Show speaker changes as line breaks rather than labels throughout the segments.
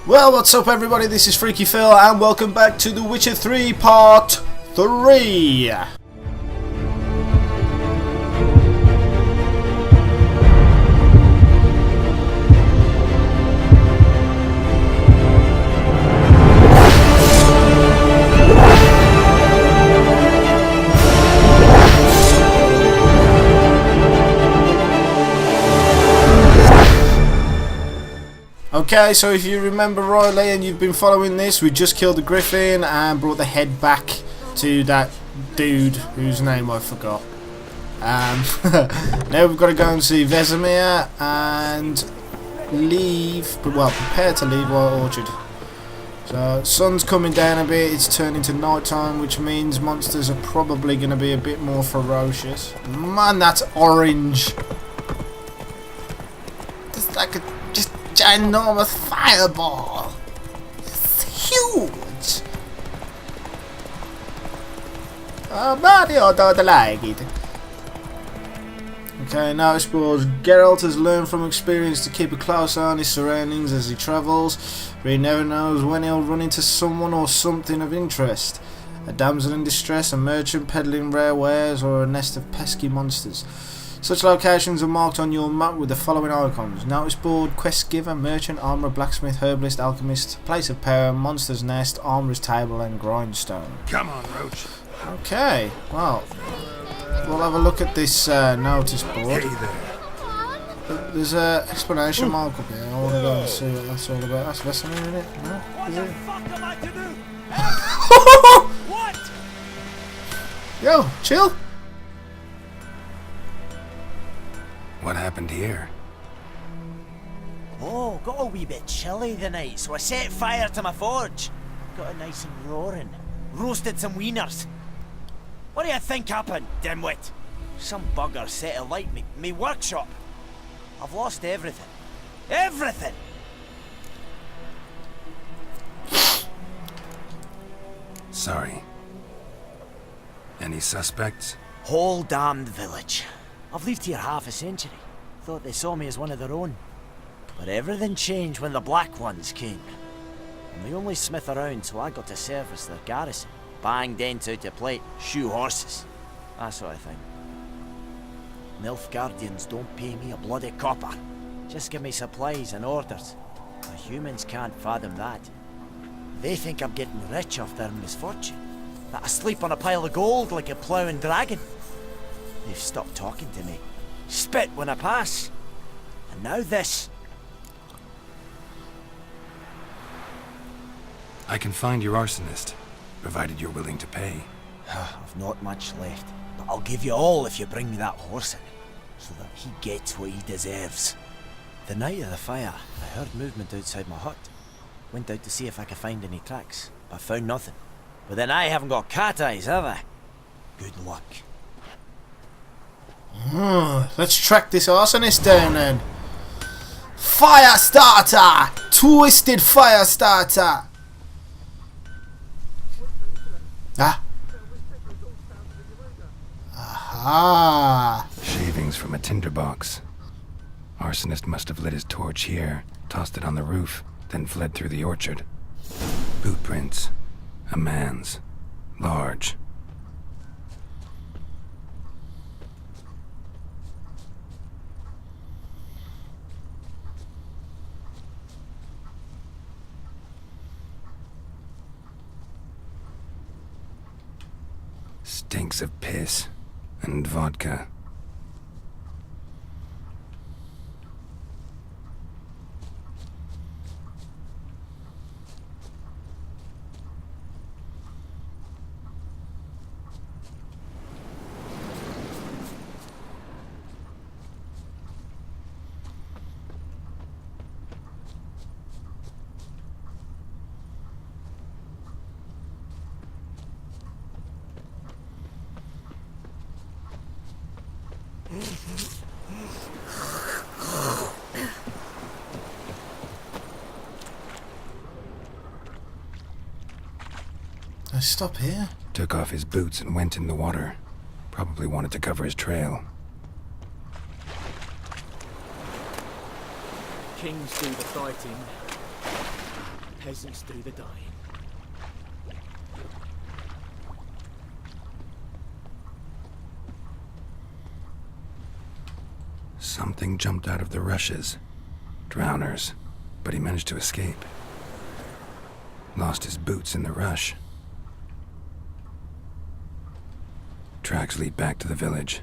Well, what's up everybody, this is Phreakyphil and welcome back to The Witcher 3 Part 3! Okay, so if you remember rightly and you've been following this, we just killed the griffin and brought the head back to that dude whose name I forgot. Now we've got to go and see Vesemir and leave, well, prepare to leave White Orchard. So, sun's coming down a bit, it's turning to night time, which means monsters are probably going to be a bit more ferocious. Man, that's orange! It's like a ginormous fireball. It's huge. Oh, Mario don't like it. Okay, now I suppose Geralt has learned from experience to keep a close eye on his surroundings as he travels, but he never knows when he'll run into someone or something of interest. A damsel in distress, a merchant peddling rare wares, or a nest of pesky monsters. Such locations are marked on your map with the following icons: notice board, quest giver, merchant, armourer, blacksmith, herbalist, alchemist, place of power, monster's nest, armourer's table and grindstone.
Come on, Roach.
Okay, well, we'll have a look at this notice board.
Hey there.
There's an explanation mark up here. I want to go and see what that's all about. That's Vesemir in it? No? Is it?
What?
Yo, chill.
What happened here?
Oh, got a wee bit chilly the night, so I set fire to my forge. Got it nice and roaring. Roasted some wieners. What do you think happened, dimwit? Some bugger set alight me workshop. I've lost everything. Everything!
Sorry. Any suspects?
Whole damned village. I've lived here half a century. Thought they saw me as one of their own. But everything changed when the Black Ones came. I'm the only smith around, so I got to service their garrison. Bang dents out of plate, shoe horses. That sort of thing. Nilfgaardians don't pay me a bloody copper. Just give me supplies and orders. The humans can't fathom that. They think I'm getting rich off their misfortune. That I sleep on a pile of gold like a ploughing dragon. They've stopped talking to me. Spit when I pass. And now this.
I can find your arsonist, provided you're willing to pay.
I've not much left, but I'll give you all if you bring me that horse in, so that he gets what he deserves. The night of the fire, I heard movement outside my hut. Went out to see if I could find any tracks, but found nothing. But then I haven't got cat eyes, have I? Good luck.
Let's track this arsonist down then. Fire starter! Twisted fire starter! Ah. Aha!
Shavings from a tinderbox. Arsonist must have lit his torch here, tossed it on the roof, then fled through the orchard. Boot prints. A man's. Large. Stinks of piss and vodka.
I stop here?
Took off his boots and went in the water. Probably wanted to cover his trail.
Kings do the fighting. peasants do the dying.
Something jumped out of the rushes. Drowners. But he managed to escape. Lost his boots in the rush. Tracks lead back to the village.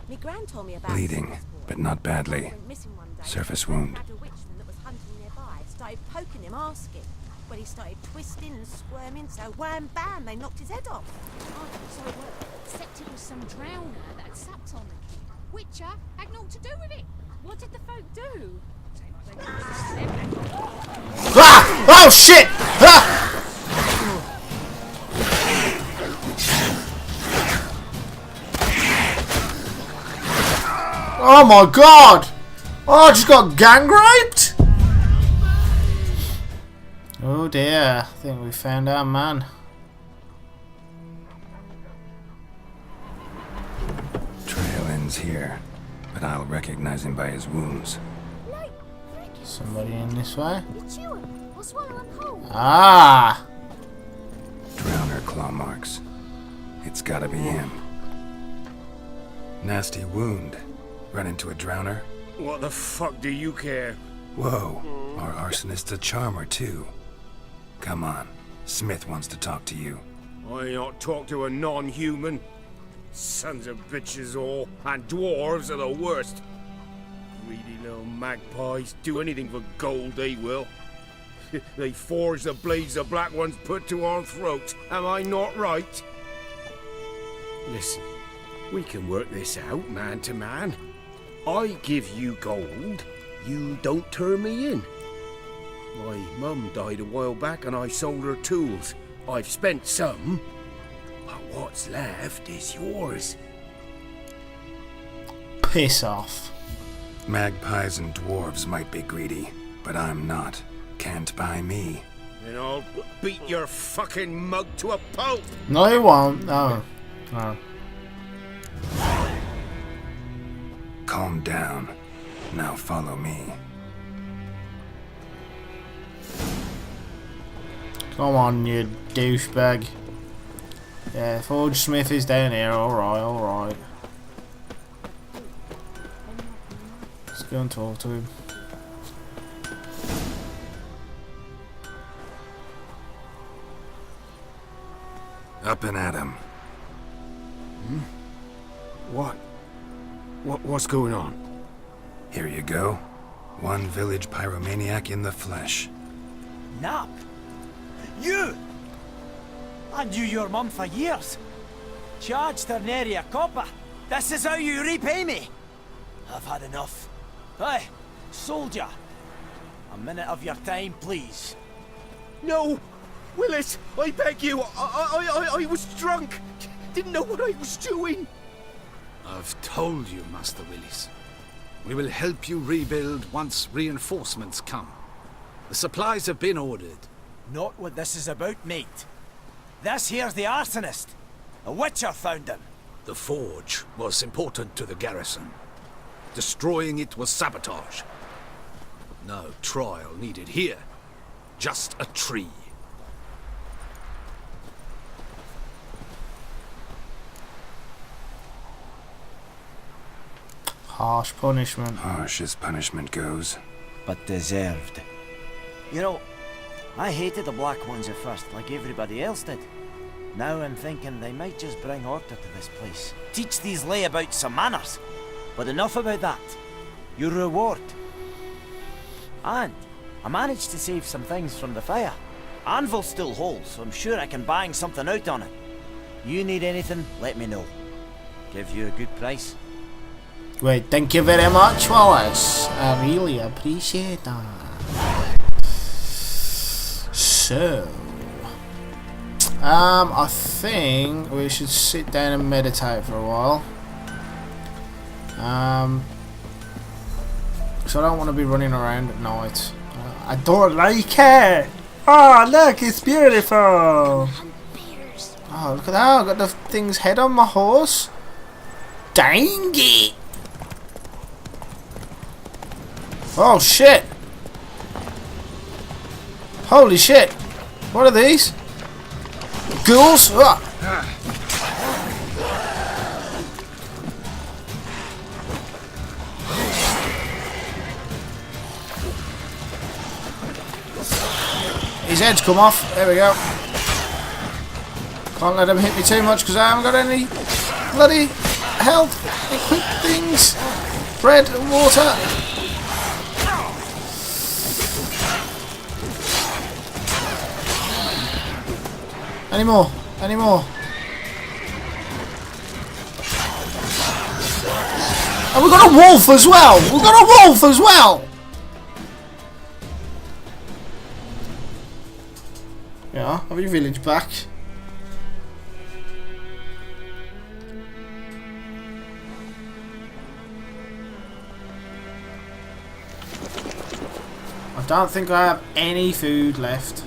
Me gran told me about
Bleeding,
this boy.
but not badly.
Went missing one day.
Surface
Friend
wound.
had a witchman that was hunting nearby. Started poking him, asking. Well, he started twisting and squirming, so wham bam, they knocked his head off.
So it worked. Except it was some drowner that had supped on the kid. Witcher had naught to do with it. What did the folk do? Same like they did.
Ah! Oh shit! Ah! Oh my god! Oh, I just got gang raped? Oh dear, I think we found our man.
Trail ends here, but I'll recognize him by his wounds.
Somebody in this way?
You chew him or swallow him whole.
Ah!
Drowner claw marks. It's gotta be him. Nasty wound. Run into a drowner?
What the fuck do you care?
Whoa, our arsonist's a charmer too. Come on, Smith wants to talk to you.
I not talk to a non-human. Sons of bitches all, and dwarves are the worst. Greedy little magpies, do anything for gold they will. They forge the blades the black ones put to our throats. Am I not right? Listen, we can work this out man to man. I give you gold, you don't turn me in. My mum died a while back and I sold her tools. I've spent some, but what's left is yours.
Piss off.
Magpies and dwarves might be greedy, but I'm not. Can't buy me.
And I'll beat your fucking mug to a pulp.
No, he won't. No. No.
Calm down. Now follow me.
Come on, you douchebag. Yeah, Forge Smith is down here. Alright, alright. Let's go and talk to him.
Up and at him.
What's going on?
Here you go. One village pyromaniac in the flesh.
Nap? You? I knew your mum for years. Charged her nary a copper. This is how you repay me. I've had enough. Hey, soldier. A minute of your time, please.
No! Willis, I beg you, I was drunk. Didn't know what I was doing.
I've told you, Master Willis. We will help you rebuild once reinforcements come. The supplies have been ordered.
Not what this is about, mate. This here's the arsonist. A witcher found him.
The forge was important to the garrison. Destroying it was sabotage. No trial needed here. Just a tree.
Harsh punishment.
Harsh as punishment goes.
But deserved. You know, I hated the Black Ones at first, like everybody else did. Now I'm thinking they might just bring order to this place. Teach these layabouts some manners. But enough about that. Your reward. And I managed to save some things from the fire. Anvil's still whole, so I'm sure I can bang something out on it. You need anything, let me know. Give you a good price.
Great, thank you very much, Wallace. I really appreciate that. So, I think we should sit down and meditate for a while. So I don't want to be running around at night. I don't like it. Oh, look, it's beautiful. Oh, look at that. I got the thing's head on my horse. Dang it. Oh, shit. Holy shit. What are these? Ghouls? Ah. His head's come off. There we go. Can't let him hit me too much because I haven't got any bloody health equip things. Bread and water. Any more? Any more? And we've got a wolf as well! We've got a wolf as well! Yeah, have your village back. I don't think I have any food left.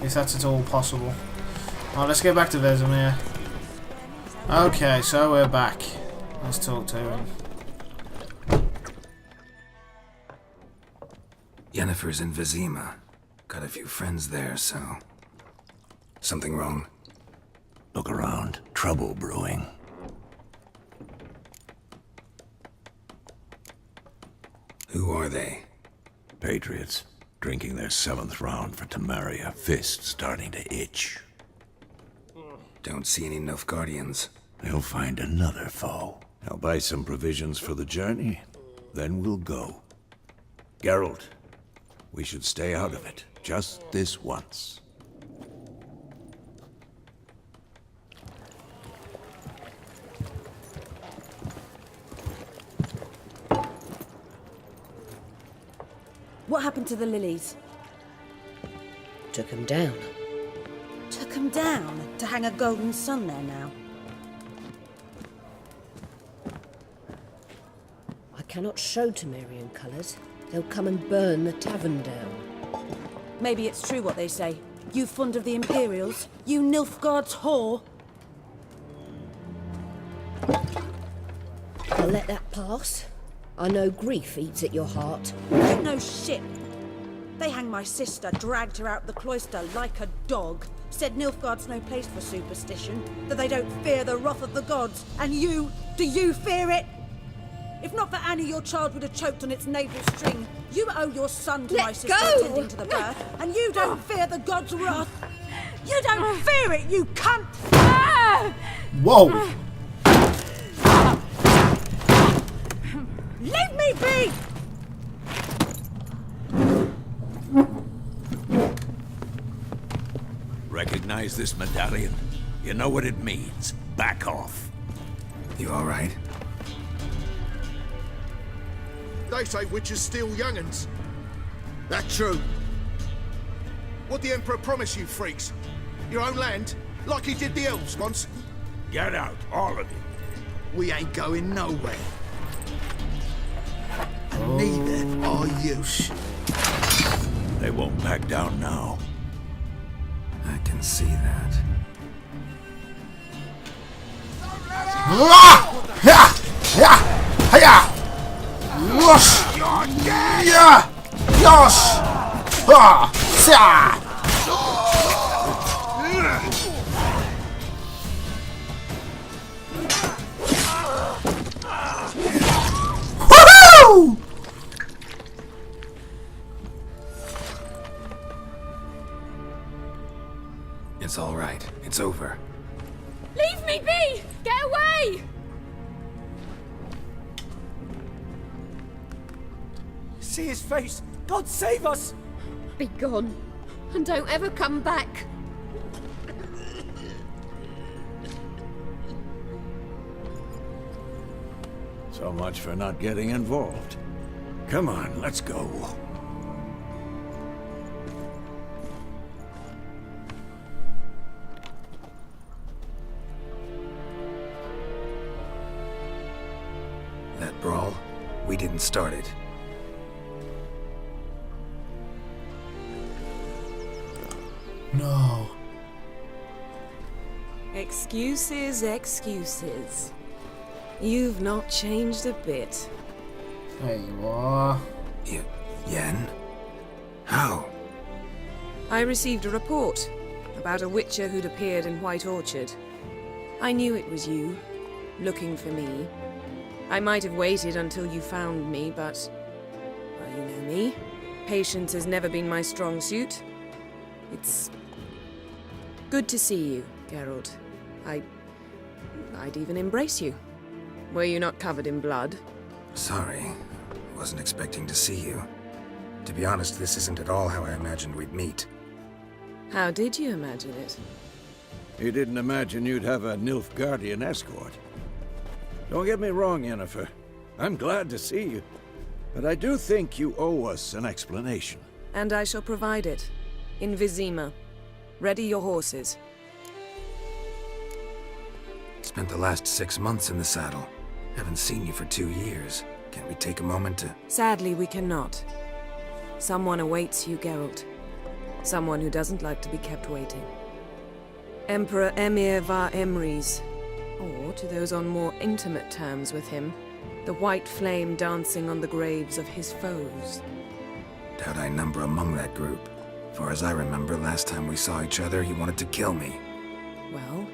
If that's at all possible. Oh, let's get back to Vesemir. Okay, so we're back. Let's talk to him.
Yennefer's in Vizima. Got a few friends there, so... Something wrong?
Look around. Trouble brewing.
Who are they?
Patriots. Drinking their 7th round for Temeria. Fist starting to itch.
Don't see any Nilfgaardians.
They'll find another foe. I'll buy some provisions for the journey. Then we'll go. Geralt, we should stay out of it. Just this once.
What happened to the lilies?
Took him down.
Took them down to hang a golden sun there now.
I cannot show Temerian colours. They'll come and burn the tavern down.
Maybe it's true what they say. You fond of the Imperials? You Nilfgaard's whore?
I'll let that pass. I know grief eats at your heart.
You know shit. They hanged my sister, dragged her out the cloister like a dog. Said Nilfgaard's no place for superstition, that they don't fear the wrath of the gods. And you, do you fear it? If not for Annie, your child would have choked on its navel string. You owe your son to my
Let
sister
go!
attending to the birth, and you don't fear the gods' wrath. You don't fear it, you cunt!
Whoa!
Leave me be!
Recognize this medallion? You know what it means. Back off.
You alright?
They say witches steal young'uns. That true? What the Emperor promise you, freaks? Your own land? Like he did the elves once?
Get out, all of you.
We ain't going nowhere. And neither are you.
They won't back down now.
I can see that.
Woohoo!
It's all right. It's over.
Leave me be! Get away!
See his face! God save us!
Be gone, and don't ever come back.
So much for not getting involved. Come on, let's go.
That brawl, we didn't start it.
No.
Excuses, excuses. You've not changed a bit.
There you are.
Yen? How?
I received a report about a witcher who'd appeared in White Orchard. I knew it was you, looking for me. I might have waited until you found me, but... well, you know me. Patience has never been my strong suit. It's... good to see you, Geralt. I'd even embrace you. Were you not covered in blood?
Sorry. Wasn't expecting to see you. To be honest, this isn't at all how I imagined we'd meet.
How did you imagine it?
You didn't imagine you'd have a Nilfgaardian escort. Don't get me wrong, Yennefer. I'm glad to see you. But I do think you owe us an explanation.
And I shall provide it. In Vizima. Ready your horses.
Spent the last 6 months in the saddle. Haven't seen you for 2 years. Can't we take a moment to...
Sadly, we cannot. Someone awaits you, Geralt. Someone who doesn't like to be kept waiting. Emperor Emir var Emrys. Or, to those on more intimate terms with him, the white flame dancing on the graves of his foes.
Doubt I number among that group. Far as I remember, last time we saw each other, he wanted to kill me.
Well,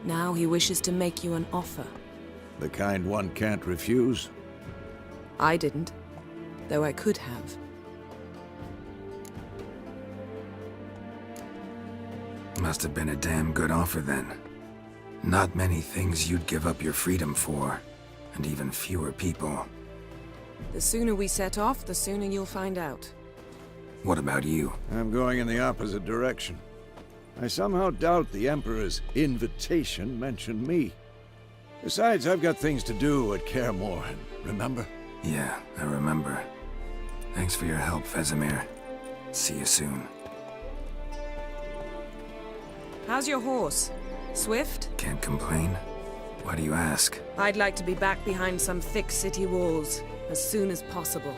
now he wishes to make you an offer.
The kind one can't refuse.
I didn't, though I could have.
Must have been a damn good offer then. Not many things you'd give up your freedom for, and even fewer people.
The sooner we set off, the sooner you'll find out.
What about you?
I'm going in the opposite direction. I somehow doubt the Emperor's invitation mentioned me. Besides, I've got things to do at Kaer Morhen, remember?
Yeah, I remember. Thanks for your help, Vesemir. See you soon.
How's your horse? Swift?
Can't complain. Why do you ask?
I'd like to be back behind some thick city walls as soon as possible.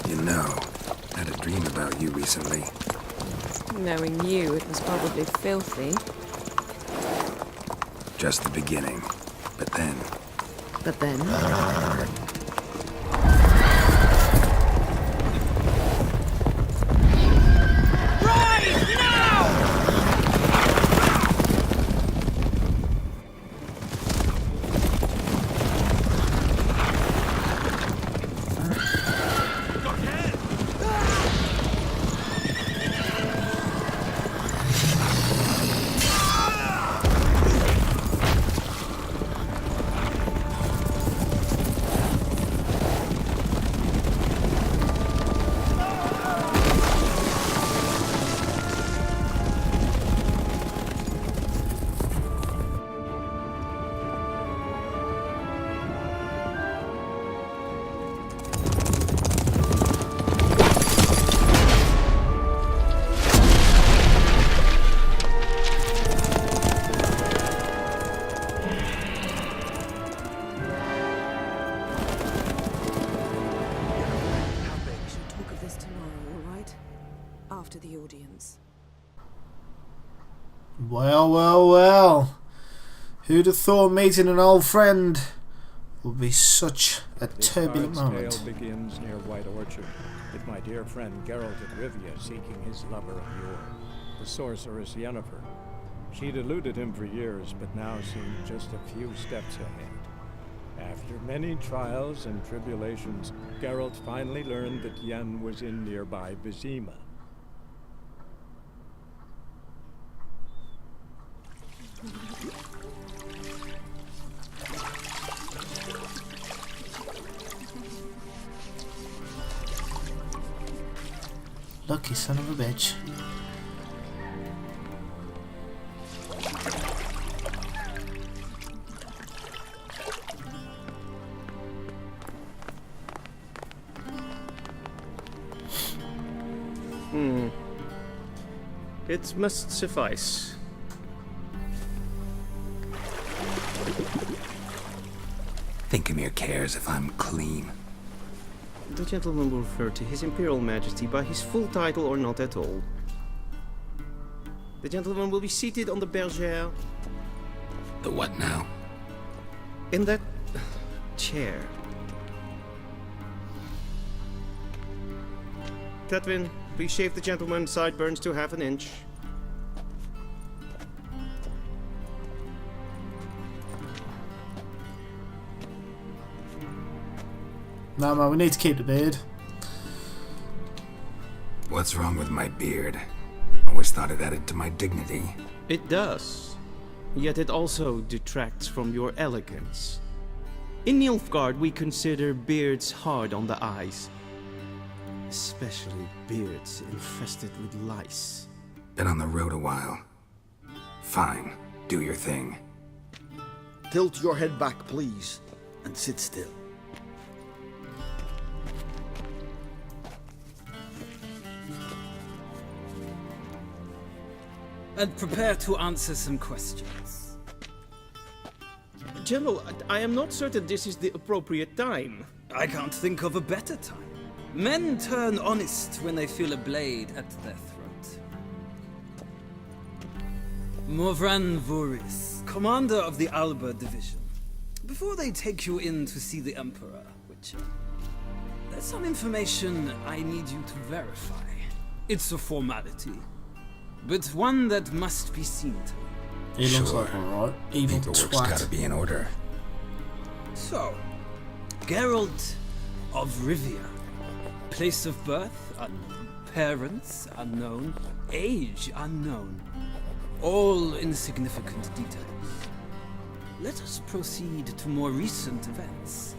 You know, I had a dream about you recently.
Knowing you, it was probably filthy.
Just the beginning. But then...
But then... After the audience.
Well, well, well. Who'd have thought meeting an old friend would be such a turbulent moment?
This tale begins near White Orchard, with my dear friend Geralt of Rivia seeking his lover of yore, the sorceress Yennefer. She'd eluded him for years, but now seemed just a few steps ahead. After many trials and tribulations, Geralt finally learned that Yen was in nearby Vizima.
Lucky son of a bitch.
It must suffice.
Thinkemere cares if I'm clean.
The gentleman will refer to His Imperial Majesty by his full title or not at all. The gentleman will be seated on the bergère.
The what now?
In that chair. Tatwin, please shave the gentleman's sideburns to half an inch.
No, man, we need to keep the beard.
What's wrong with my beard? Always thought it added to my dignity.
It does. Yet it also detracts from your elegance. In Nilfgaard, we consider beards hard on the eyes. Especially beards infested with lice.
Been on the road a while. Fine, do your thing.
Tilt your head back, please, and sit still.
And prepare to answer some questions.
General, I am not certain this is the appropriate time.
I can't think of a better time. Men turn honest when they feel a blade at their throat. Morvran Voris, commander of the Alba Division. Before they take you in to see the Emperor, Witcher, there's some information I need you to verify. It's a formality, but one that must be seen to.
He looks like alright. Evil
Paperwork's
twat.
gotta be in order.
So, Geralt of Rivia. Place of birth unknown. Parents unknown. Age unknown. All insignificant details. Let us proceed to more recent events.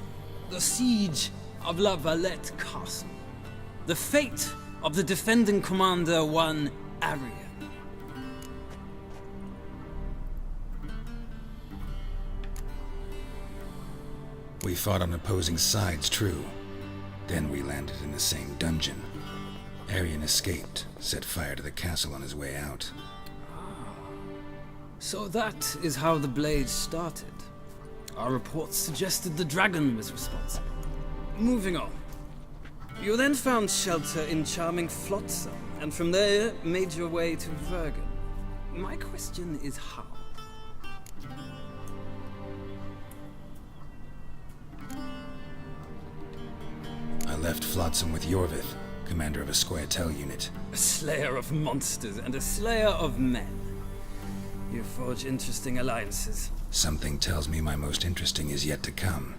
The siege of La Valette Castle. The fate of the defending commander, one Arian.
We fought on opposing sides, true. Then we landed in the same dungeon. Arian escaped, set fire to the castle on his way out.
So that is how the blade started. Our reports suggested the dragon was responsible. Moving on. You then found shelter in charming Flotsam, and from there made your way to Vergen. My question is how?
I left Flotsam with Yorvith, commander of a Squaretel unit.
A slayer of monsters and a slayer of men. You forge interesting alliances.
Something tells me my most interesting is yet to come.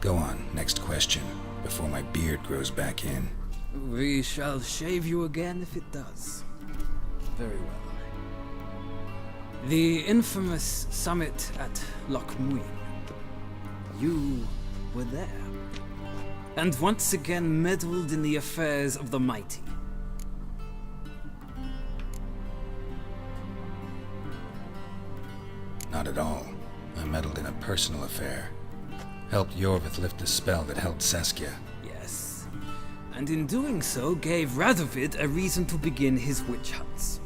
Go on, next question, before my beard grows back in.
We shall shave you again if it does. Very well. The infamous summit at Loch Muin. You were there. And once again meddled in the affairs of the mighty.
Not at all. I meddled in a personal affair. Helped Yorvith lift the spell that held Saskia.
Yes. And in doing so, gave Radovid a reason to begin his witch hunts.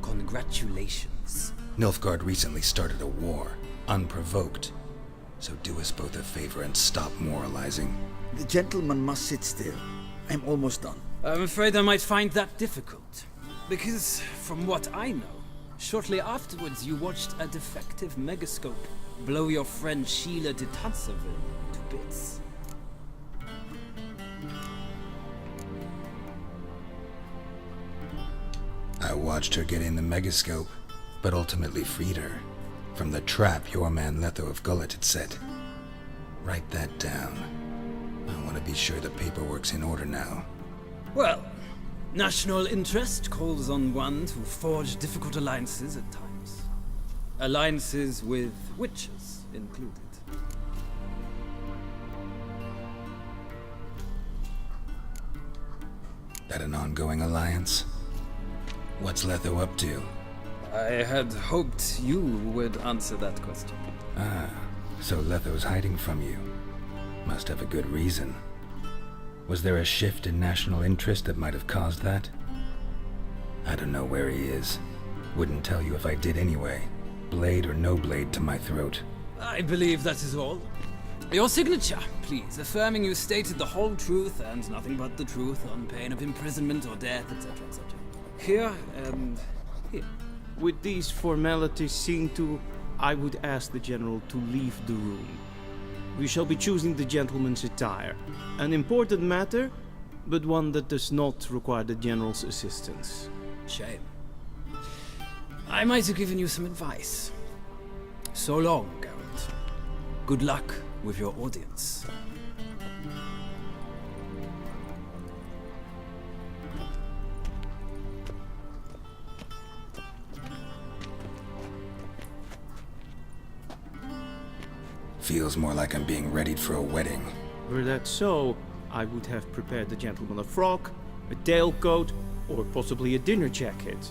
Congratulations.
Nilfgaard recently started a war, unprovoked. So do us both a favor and stop moralizing.
The gentleman must sit still. I'm almost done.
I'm afraid I might find that difficult. Because, from what I know, shortly afterwards you watched a defective megascope blow your friend Sheila de Tanserville to bits.
I watched her get in the megascope, but ultimately freed her from the trap your man Letho of Gullet had set. Write that down. I want to be sure the paperwork's in order now.
Well, national interest calls on one to forge difficult alliances at times. Alliances with witches included.
That an ongoing alliance? What's Letho up to?
I had hoped you would answer that question.
Ah, so Letho's hiding from you. Must have a good reason. Was there a shift in national interest that might have caused that? I don't know where he is. Wouldn't tell you if I did anyway. Blade or no blade to my throat.
I believe that is all. Your signature, please, affirming you stated the whole truth and nothing but the truth on pain of imprisonment or death, etc., etc. Here and here.
With these formalities seen to, I would ask the General to leave the room. We shall be choosing the gentleman's attire. An important matter, but one that does not require the General's assistance.
Shame. I might have given you some advice. So long, Geralt. Good luck with your audience.
Feels more like I'm being readied for a wedding.
Were that so, I would have prepared the gentleman a frock, a tailcoat, or possibly a dinner jacket.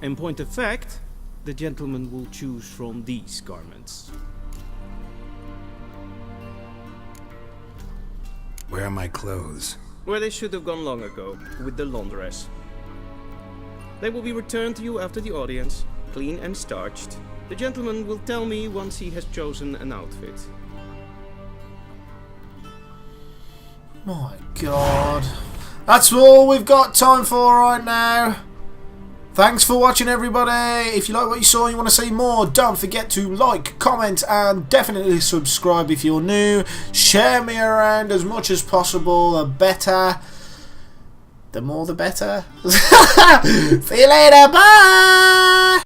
In point of fact, the gentleman will choose from these garments.
Where are my clothes?
Where they should have gone long ago, with the laundress. They will be returned to you after the audience, clean and starched. The gentleman will tell me once he has chosen an outfit.
My God. That's all we've got time for right now. Thanks for watching, everybody. If you like what you saw and you want to see more, don't forget to like, comment, and definitely subscribe if you're new. Share me around as much as possible. The better. The more the better. See you later. Bye.